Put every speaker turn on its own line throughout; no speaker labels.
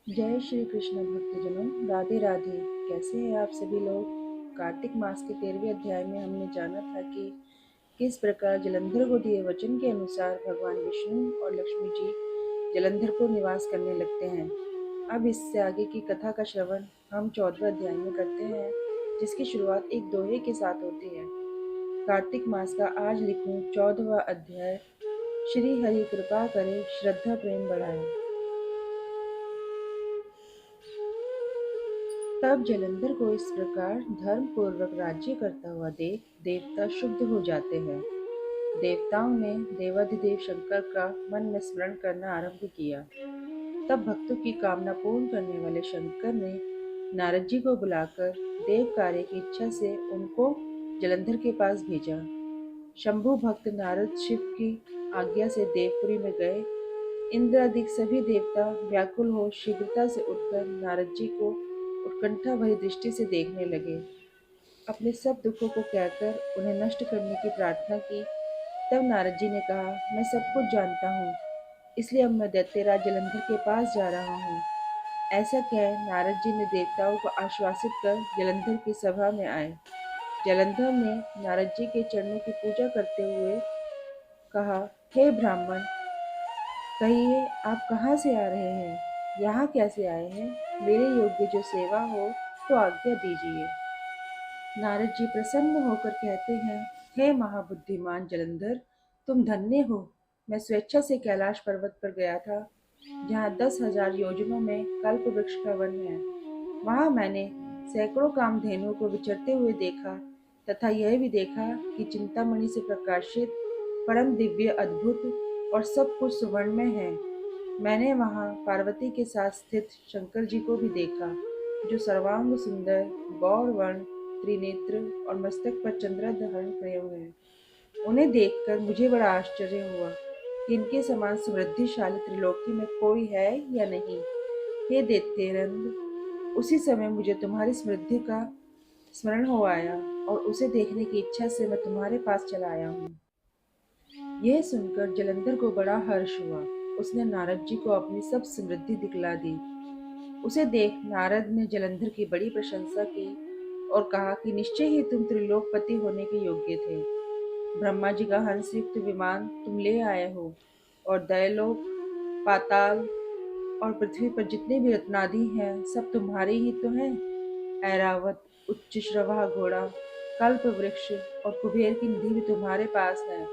जय श्री कृष्ण भक्तजनों, राधे राधे। कैसे हैं आप सभी लोग। कार्तिक मास के 13वें अध्याय में हमने जाना था कि किस प्रकार जलंधर को दिए वचन के अनुसार भगवान विष्णु और लक्ष्मी जी जलंधर को निवास करने लगते हैं। अब इससे आगे की कथा का श्रवण हम 14वें अध्याय में करते हैं, जिसकी शुरुआत एक दोहे के साथ होती है। कार्तिक मास का आज लिखूं 14वां अध्याय। श्री हरि कृपा करे, श्रद्धा प्रेम बढ़ाए। तब जलंधर को इस प्रकार धर्म पूर्वक राज्य करता हुआ देख देवता शुद्ध हो जाते हैं। देवताओं ने देवाधिदेव शंकर का मन में स्मरण करना आरंभ किया। तब भक्तों की कामना पूर्ण करने वाले शंकर ने नारद जी को बुलाकर देव कार्य की इच्छा से उनको जलंधर के पास भेजा। शंभु भक्त नारद शिव की आज्ञा से देवपुरी में गए। इंद्र आदि सभी देवता व्याकुल हो शीघ्रता से उठकर नारद जी को उत्कंठा भरी दृष्टि से देखने लगे। अपने सब दुखों को कहकर उन्हें नष्ट करने की प्रार्थना की। तब नारद जी ने कहा, मैं सब कुछ जानता हूँ, इसलिए अब मैं दैत्यराज जलंधर के पास जा रहा हूँ। ऐसा कह नारद जी ने देवताओं को आश्वासित कर जलंधर की सभा में आए। जलंधर ने नारद जी के चरणों की पूजा करते हुए कहा, हे ब्राह्मण, कहिए आप कहाँ से आ रहे हैं, यहाँ कैसे आए हैं। मेरे योग्य जो सेवा हो तो आज्ञा दीजिए। नारद जी प्रसन्न होकर कहते हैं, हे महाबुद्धिमान जलंधर, तुम धन्य हो। मैं स्वेच्छा से कैलाश पर्वत पर गया था, जहाँ 10,000 योजनों में कल्प वृक्ष का वन है। वहां मैंने सैकड़ों कामधेनुओं को विचरते हुए देखा तथा यह भी देखा कि चिंतामणि से प्रकाशित परम दिव्य अद्भुत और सब कुछ सुवर्णमय है। मैंने वहां पार्वती के साथ स्थित शंकर जी को भी देखा, जो सर्वांग सुंदर, गौर वर्ण, त्रिनेत्र और मस्तक पर चंद्र धारण किए हुए हैं। उन्हें देखकर मुझे बड़ा आश्चर्य हुआ कि इनके समान समृद्धिशाली त्रिलोकी में कोई है या नहीं। हे दैत्यनंद, उसी समय मुझे तुम्हारी समृद्धि का स्मरण हो आया और उसे देखने की इच्छा से मैं तुम्हारे पास चला आया हूँ। यह सुनकर जलंधर को बड़ा हर्ष हुआ। उसने नारद जी को अपनी सब समृद्धि दिखला दी। उसे देख नारद ने जलंधर की बड़ी प्रशंसा की और कहा कि निश्चय ही तुम त्रिलोकपति होने के योग्य थे। ब्रह्मा जी का हंस युक्त विमान तुम ले आए हो और दैलोक, पाताल और पृथ्वी पर जितने भी रत्नादि हैं सब तुम्हारे ही तो हैं। ऐरावत, उच्च श्रवा घोड़ा, कल्प वृक्ष और कुबेर की निधि भी तुम्हारे पास है।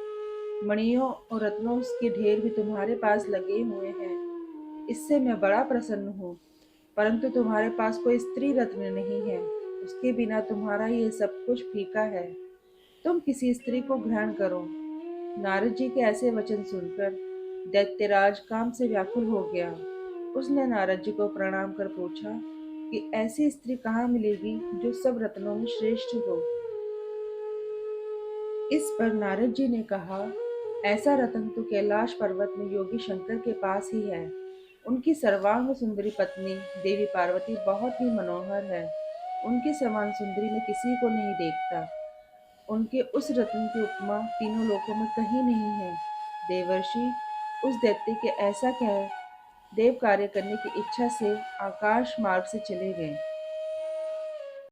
मणियों और रत्नों के ढेर भी तुम्हारे पास लगे हुए हैं। इससे मैं बड़ा प्रसन्न हूँ, परंतु तुम्हारे पास कोई स्त्री रत्न नहीं है। उसके बिना तुम्हारा ये सब कुछ फीका है। तुम किसी स्त्री को ग्रहण करो। नारद जी के ऐसे वचन सुनकर दैत्यराज काम से व्याकुल हो गया। उसने नारद जी को प्रणाम कर पूछा कि ऐसी स्त्री कहाँ मिलेगी जो सब रत्नों में श्रेष्ठ हो। इस पर नारद जी ने कहा, ऐसा रतन तो कैलाश पर्वत में योगी शंकर के पास ही है। उनकी सर्वांग सुंदरी पत्नी देवी पार्वती बहुत ही मनोहर है। उनके समान सुंदरी में किसी को नहीं देखता। उनके उस रत्न की उपमा तीनों लोकों में कहीं नहीं है। देवर्षि उस दैत्य के ऐसा कह देव कार्य करने की इच्छा से आकाश मार्ग से चले गए।